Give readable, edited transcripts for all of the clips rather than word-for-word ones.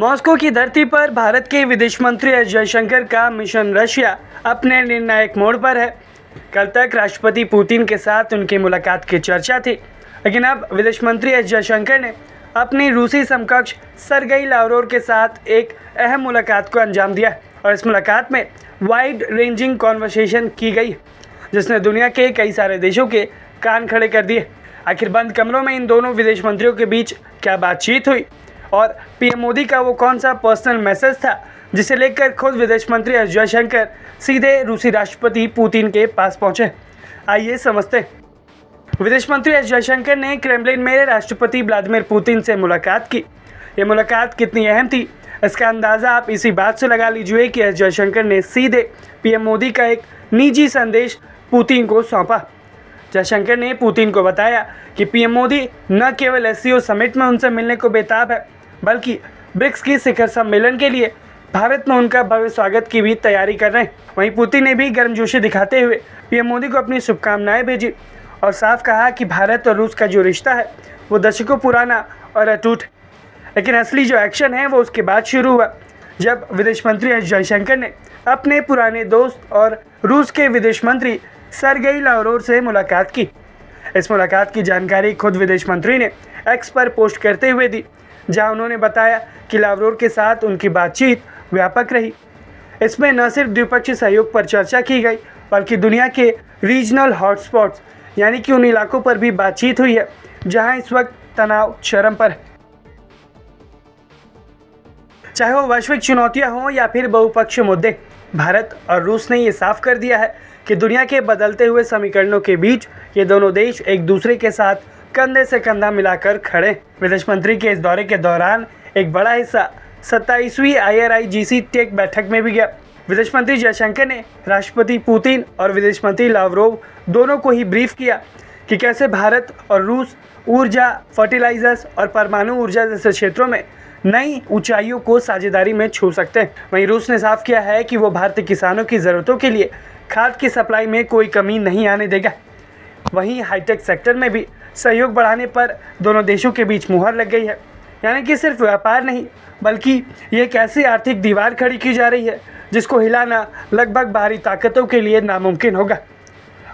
Moscow की धरती पर भारत के विदेश मंत्री एस जयशंकर का मिशन रशिया अपने निर्णायक मोड़ पर है। कल तक राष्ट्रपति पुतिन के साथ उनकी मुलाकात की चर्चा थी, लेकिन अब विदेश मंत्री एस जयशंकर ने अपनी रूसी समकक्ष सरगेई लावरोव के साथ एक अहम मुलाकात को अंजाम दिया और इस मुलाकात में वाइड रेंजिंग कॉन्वर्सेशन की गई, जिसने दुनिया के कई सारे देशों के कान खड़े कर दिए। आखिर बंद कमरों में इन दोनों विदेश मंत्रियों के बीच क्या बातचीत हुई और पीएम मोदी का वो कौन सा पर्सनल मैसेज था जिसे लेकर खुद विदेश मंत्री एस जयशंकर सीधे रूसी राष्ट्रपति पुतिन के पास पहुंचे। आइए समझते हैं। विदेश मंत्री एस जयशंकर ने क्रेमलिन में राष्ट्रपति व्लादिमीर पुतिन से मुलाकात की। ये मुलाकात कितनी अहम थी, इसका अंदाज़ा आप इसी बात से लगा लीजिए कि एस जयशंकर ने सीधे पीएम मोदी का एक निजी संदेश पुतिन को सौंपा। जयशंकर ने पुतिन को बताया कि पीएम मोदी न केवल एससीओ समिट में उनसे मिलने को बेताब है, बल्कि ब्रिक्स की शिखर सम्मेलन के लिए भारत में उनका भव्य स्वागत की भी तैयारी कर रहे हैं। वहीं पुतिन ने भी गर्मजोशी दिखाते हुए पीएम मोदी को अपनी शुभकामनाएं भेजी और साफ कहा कि भारत और रूस का जो रिश्ता है वो दशकों पुराना और अटूट है। लेकिन असली जो एक्शन है वो उसके बाद शुरू हुआ, जब विदेश मंत्री एस जयशंकर ने अपने पुराने दोस्त और रूस के विदेश मंत्री सरगेई लावरोव से मुलाकात की। इस मुलाकात की जानकारी खुद विदेश मंत्री ने एक्स पर पोस्ट करते हुए दी, जहां उन्होंने बताया कि लावरोव के साथ उनकी बातचीत व्यापक रही। इसमें न सिर्फ द्विपक्षीय सहयोग पर चर्चा की गई, बल्कि दुनिया के रीजनल हॉटस्पॉट्स यानी कि उन इलाकों पर भी बातचीत हुई है जहां इस वक्त तनाव चरम पर है। चाहे वो वैश्विक चुनौतियां हों या फिर बहुपक्षीय मुद्दे, भारत और रूस ने ये साफ कर दिया है कि दुनिया के बदलते हुए समीकरणों के बीच ये दोनों देश एक दूसरे के साथ कंधे से कंधा मिलाकर खड़े। विदेश मंत्री के इस दौरे के दौरान एक बड़ा हिस्सा 27वीं IRIGC टेक बैठक में भी गया। विदेश मंत्री जयशंकर ने राष्ट्रपति पुतिन और विदेश मंत्री लावरोव दोनों को ही ब्रीफ किया कि कैसे भारत और रूस ऊर्जा, फर्टिलाइजर्स और परमाणु ऊर्जा जैसे क्षेत्रों में नई ऊंचाइयों को साझेदारी में छू सकते हैं। वहीं रूस ने साफ किया है कि वो भारतीय किसानों की ज़रूरतों के लिए खाद की सप्लाई में कोई कमी नहीं आने देगा। वहीं हाईटेक सेक्टर में भी सहयोग बढ़ाने पर दोनों देशों के बीच मुहर लग गई है। यानी कि सिर्फ व्यापार नहीं, बल्कि ये एक ऐसी आर्थिक दीवार खड़ी की जा रही है जिसको हिलाना लगभग बाहरी ताकतों के लिए नामुमकिन होगा।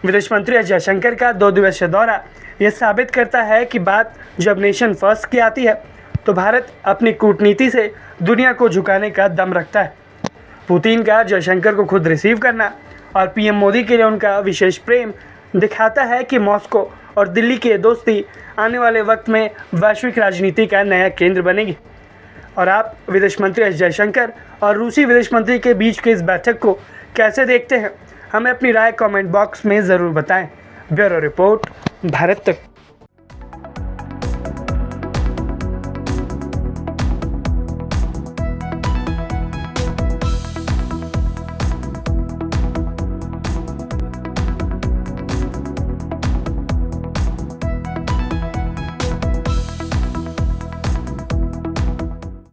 विदेश मंत्री एस जयशंकर का 2 दिवसीय दौरा यह साबित करता है कि बात जब नेशन फर्स्ट की आती है तो भारत अपनी कूटनीति से दुनिया को झुकाने का दम रखता है। पुतिन का जयशंकर को खुद रिसीव करना और पीएम मोदी के लिए उनका विशेष प्रेम दिखाता है कि मॉस्को और दिल्ली की दोस्ती आने वाले वक्त में वैश्विक राजनीति का नया केंद्र बनेगी। और आप विदेश मंत्री एस जयशंकर और रूसी विदेश मंत्री के बीच की इस बैठक को कैसे देखते हैं, हमें अपनी राय कमेंट बॉक्स में ज़रूर बताएं। ब्यूरो रिपोर्ट, भारत तक।